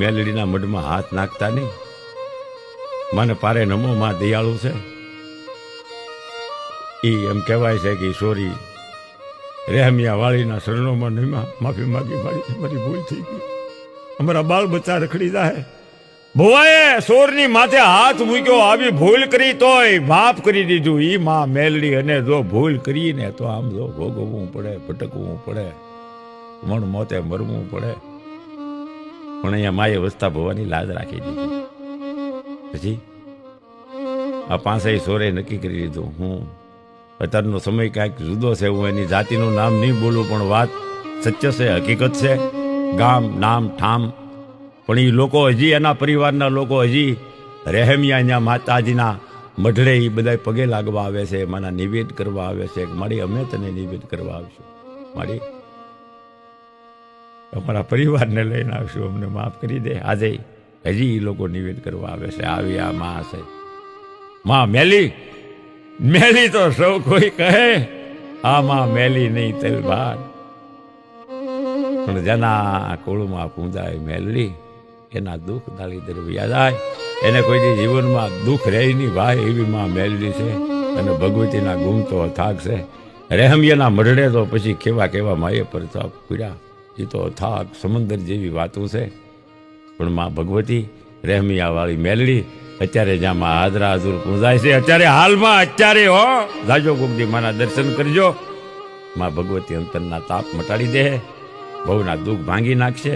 મેલડીના મઢમાં હાથ નાખતા નહીં. મને પારે નમો માં દયાળુ છે. એમ કહેવાય છે કે ઈશ્વરી રહેમિયા વાળીના શરણોમાં માફી માગી મારી ભૂલ થઈ ગઈ. અમારા બાળ બચ્ચા રખડી જાય. ભુવાએ સોરની માથે હાથ મૂક્યો, આવી ભૂલ કરી તોય માફ કરી દીધું. ઈ માં મેલડી અને જો ભૂલ કરીને તો આમ જો ભોગવવું પડે, ભટકવું પડે, મણ મોતે મરવું પડે. પણ અહીંયા માએ વસતા ભવાની લાજ રાખી દીધી. પછી આ પાંચેય સોરે નક્કી કરી લીધું. હું અત્યારનો સમય કાંઈક જુદો છે, હું એની જાતિનું નામ નહીં બોલું, પણ વાત સત્ય છે, હકીકત છે. ગામ નામ ઠામ, પણ એ લોકો હજી એના પરિવારના લોકો હજી રહેમિયા અહીંયા માતાજીના મઢડે એ બધા પગે લાગવા આવે છે, માના નિવેદ કરવા આવે છે. મારી અમે તને નિવેદ કરવા આવશું, મારી અમારા પરિવારને લઈને આવશું, અમને માફ કરી દે. આજે હજી એ લોકો નિવેદ કરવા આવે છે. આવી આ માં છે, માં મેલી. મેલી તો સૌ કોઈ કહે, આ માં મેલી નહીં તલવાર. પણ જેના કોળમાં પૂંજાય મેલડી, એના દુઃખ દાળી દરમિયાન જાય. એને કોઈ જીવનમાં દુઃખ રહે નહીં ભાઈ, એવી માં મેલડી છે. અને ભગવતીના ગુણ તો અથાગ છે. રહેમિયાના મઢડે તો પછી કેવા કેવા માએ પરતાપ પીડ્યા, એ તો અથાગ સમંદર જેવી વાતો છે. પણ માં ભગવતી રહેમિયા વાળી મેલડી અત્યારે જ્યાં માં હાજરા હજુર પૂજાય છે, અત્યારે હાલમાં અત્યારે હો જાજો કોકદી માના દર્શન કરજો. માં ભગવતી અંતરના તાપ મટાડી દે, બહુના દુઃખ ભાંગી નાખશે.